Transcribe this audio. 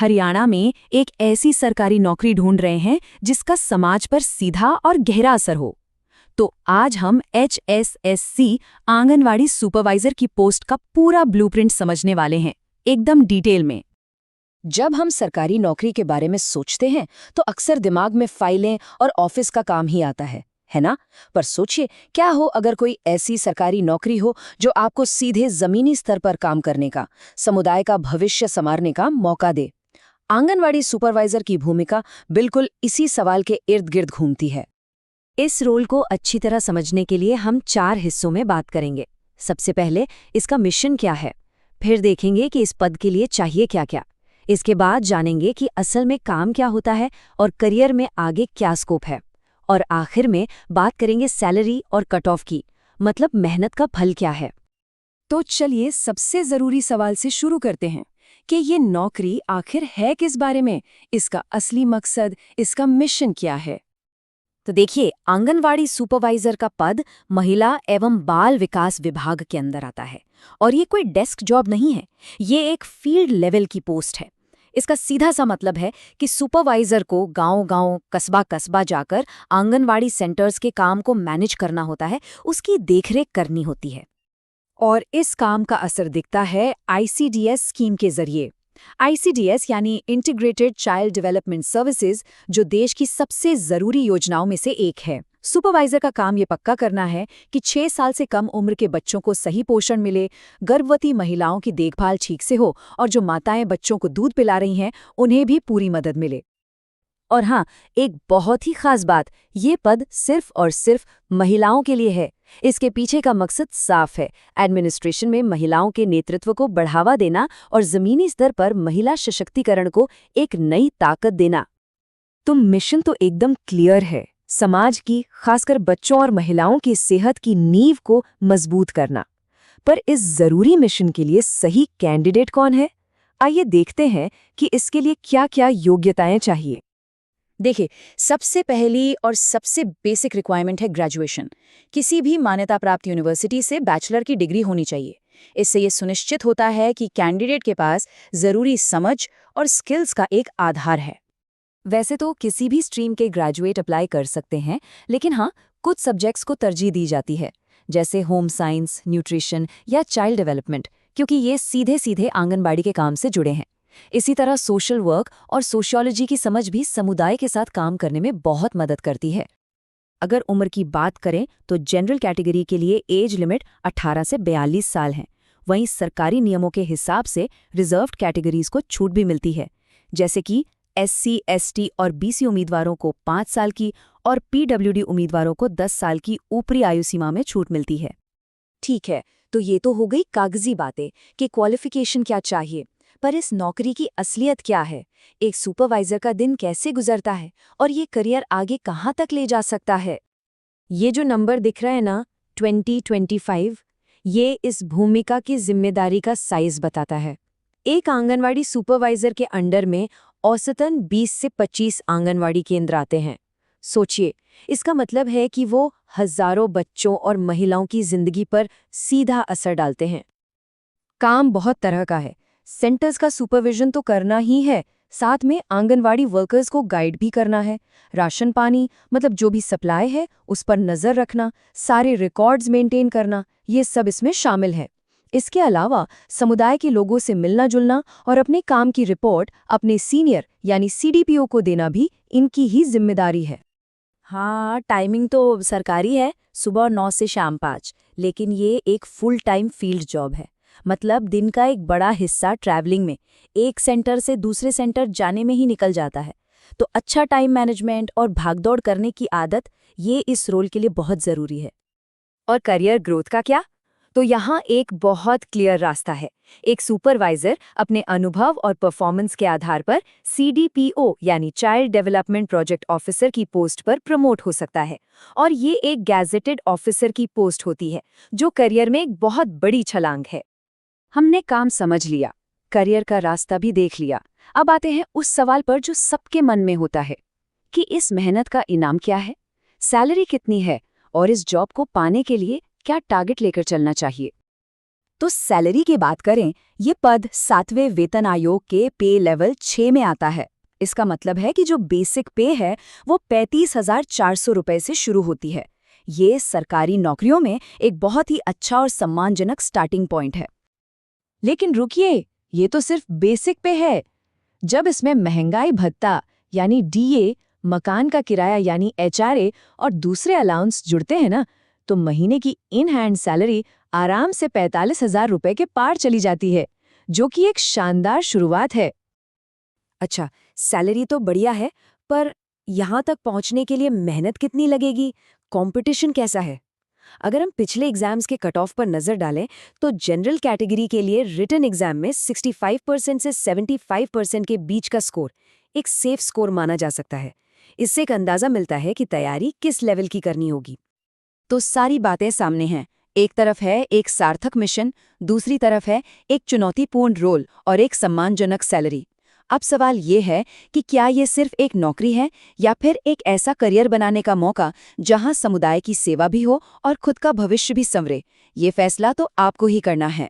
हरियाणा में एक ऐसी सरकारी नौकरी ढूंढ रहे हैं जिसका समाज पर सीधा और गहरा असर हो। तो आज हम HSSC आंगनवाड़ी सुपरवाइजर की पोस्ट का पूरा ब्लूप्रिंट समझने वाले हैं, एकदम डिटेल में। जब हम सरकारी नौकरी के बारे में सोचते हैं तो अक्सर दिमाग में फाइलें और ऑफिस का काम ही आता है ना? पर सोचिए, क्या हो अगर कोई ऐसी सरकारी नौकरी हो जो आपको सीधे जमीनी स्तर पर काम करने का, समुदाय का भविष्य संवारने का मौका दे। आंगनवाड़ी सुपरवाइजर की भूमिका बिल्कुल इसी सवाल के इर्द गिर्द घूमती है। इस रोल को अच्छी तरह समझने के लिए हम 4 हिस्सों में बात करेंगे। सबसे पहले इसका मिशन क्या है, फिर देखेंगे कि इस पद के लिए चाहिए क्या क्या। इसके बाद जानेंगे कि असल में काम क्या होता है और करियर में आगे क्या स्कोप है। और आखिर में बात करेंगे सैलरी और कट ऑफ की, मतलब मेहनत का फल क्या है। तो चलिए सबसे ज़रूरी सवाल से शुरू करते हैं कि ये नौकरी आखिर है किस बारे में, इसका असली मकसद, इसका मिशन क्या है। तो देखिए, आंगनवाड़ी सुपरवाइजर का पद महिला एवं बाल विकास विभाग के अंदर आता है और ये कोई डेस्क जॉब नहीं है, ये एक फील्ड लेवल की पोस्ट है। इसका सीधा सा मतलब है कि सुपरवाइजर को गांव-गांव, कस्बा-कस्बा जाकर आंगनवाड़ी सेंटर्स के काम को मैनेज करना होता है, उसकी देखरेख करनी होती है। और इस काम का असर दिखता है ICDS स्कीम के जरिए। ICDS यानी इंटीग्रेटेड चाइल्ड डेवलपमेंट सर्विसेज, जो देश की सबसे जरूरी योजनाओं में से एक है। सुपरवाइजर का काम ये पक्का करना है कि 6 साल से कम उम्र के बच्चों को सही पोषण मिले, गर्भवती महिलाओं की देखभाल ठीक से हो और जो माताएं बच्चों को दूध पिला रही हैं उन्हें भी पूरी मदद मिले। और हाँ, एक बहुत ही खास बात, ये पद सिर्फ और सिर्फ महिलाओं के लिए है। इसके पीछे का मकसद साफ है, एडमिनिस्ट्रेशन में महिलाओं के नेतृत्व को बढ़ावा देना और जमीनी स्तर पर महिला सशक्तिकरण को एक नई ताकत देना। तो मिशन तो एकदम क्लियर है, समाज की, खासकर बच्चों और महिलाओं की सेहत की नींव को मजबूत करना। पर इस जरूरी मिशन के लिए सही कैंडिडेट कौन है? आइए देखते हैं कि इसके लिए क्या-क्या योग्यताएं चाहिए। देखिए, सबसे पहली और सबसे बेसिक रिक्वायरमेंट है ग्रेजुएशन। किसी भी मान्यता प्राप्त यूनिवर्सिटी से बैचलर की डिग्री होनी चाहिए। इससे ये सुनिश्चित होता है कि कैंडिडेट के पास जरूरी समझ और स्किल्स का एक आधार है। वैसे तो किसी भी स्ट्रीम के ग्रेजुएट अप्लाई कर सकते हैं, लेकिन हाँ, कुछ सब्जेक्ट्स को तरजीह दी जाती है, जैसे होम साइंस, न्यूट्रिशन या चाइल्ड डेवलपमेंट, क्योंकि ये सीधे सीधे आंगनबाड़ी के काम से जुड़े हैं। इसी तरह सोशल वर्क और सोशियोलॉजी की समझ भी समुदाय के साथ काम करने में बहुत मदद करती है। अगर उम्र की बात करें तो जनरल कैटेगरी के लिए एज लिमिट 18 से 42 साल है। वहीं सरकारी नियमों के हिसाब से रिजर्व्ड कैटेगरीज को छूट भी मिलती है, जैसे कि SC, ST और BC उम्मीदवारों को 5 साल की और PWD उम्मीदवारों को 10 साल की ऊपरी आयु सीमा में छूट मिलती है। ठीक है, तो ये तो हो गई कागजी बातें कि क्वालिफिकेशन क्या चाहिए, पर इस नौकरी की असलियत क्या है, एक सुपरवाइजर का दिन कैसे गुजरता है और ये करियर आगे कहाँ तक ले जा सकता है। ये जो नंबर दिख रहा है ना, 2025, ये इस भूमिका की जिम्मेदारी का साइज बताता है। एक आंगनवाड़ी सुपरवाइजर के अंडर में औसतन 20 से 25 आंगनवाड़ी केंद्र आते हैं। सोचिए, इसका मतलब है कि वो हजारों बच्चों और महिलाओं की जिंदगी पर सीधा असर डालते हैं। काम बहुत तरह का है, सेंटर्स का सुपरविजन तो करना ही है, साथ में आंगनवाड़ी वर्कर्स को गाइड भी करना है, राशन पानी मतलब जो भी सप्लाई है उस पर नज़र रखना, सारे रिकॉर्ड्स मेंटेन करना, ये सब इसमें शामिल है। इसके अलावा समुदाय के लोगों से मिलना जुलना और अपने काम की रिपोर्ट अपने सीनियर यानी CDPO को देना भी इनकी ही जिम्मेदारी है। हाँ, टाइमिंग तो सरकारी है, सुबह 9 से शाम 5, लेकिन ये एक फुल टाइम फील्ड जॉब है। मतलब दिन का एक बड़ा हिस्सा ट्रैवलिंग में, एक सेंटर से दूसरे सेंटर जाने में ही निकल जाता है। तो अच्छा टाइम मैनेजमेंट और भागदौड़ करने की आदत, ये इस रोल के लिए बहुत ज़रूरी है। और करियर ग्रोथ का क्या? तो यहाँ एक बहुत क्लियर रास्ता है। एक सुपरवाइजर अपने अनुभव और परफॉर्मेंस के आधार पर CDPO यानी चाइल्ड डेवलपमेंट प्रोजेक्ट ऑफिसर की पोस्ट पर प्रमोट हो सकता है। और ये एक गैजेटेड ऑफिसर की पोस्ट होती है, जो करियर में एक बहुत बड़ी छलांग है। हमने काम समझ लिया, करियर का रास्ता भी देख लिया। अब आते हैं उस सवाल पर जो सबके मन में होता है कि इस मेहनत का इनाम क्या है, सैलरी कितनी है और इस जॉब को पाने के लिए क्या टारगेट लेकर चलना चाहिए। तो सैलरी की बात करें, ये पद 7वें वेतन आयोग के पे लेवल 6 में आता है। इसका मतलब है कि जो बेसिक पे है वो 35,400 रुपए से शुरू होती है। ये सरकारी नौकरियों में एक बहुत ही अच्छा और सम्मानजनक स्टार्टिंग पॉइंट है। लेकिन रुकिए, ये तो सिर्फ बेसिक पे है। जब इसमें महंगाई भत्ता यानी डीए, मकान का किराया यानी एचआरए और दूसरे अलाउंस जुड़ते हैं ना, तो महीने की इन हैंड सैलरी आराम से 45,000 रुपए के पार चली जाती है, जो कि एक शानदार शुरुआत है। अच्छा, सैलरी तो बढ़िया है, पर यहाँ तक पहुँचने के लिए मेहनत कितनी लगेगी? कंपटीशन कैसा है? अगर हम पिछले एग्जाम्स के कट ऑफ पर नजर डालें, तो जनरल कैटेगरी के लिए रिटन एग्जाम में 65% से 75% के बीच का स्कोर एक सेफ स्कोर माना जा सकता है। इससे एक अंदाजा मिलता है कि तैयारी किस लेवल की करनी होगी। तो सारी बातें सामने हैं। एक तरफ है एक सार्थक मिशन, दूसरी तरफ है एक चुनौतीपूर्ण रोल और एक सम्मानजनक सैलरी। अब सवाल ये है कि क्या ये सिर्फ एक नौकरी है या फिर एक ऐसा करियर बनाने का मौका जहां समुदाय की सेवा भी हो और खुद का भविष्य भी संवरे। ये फैसला तो आपको ही करना है।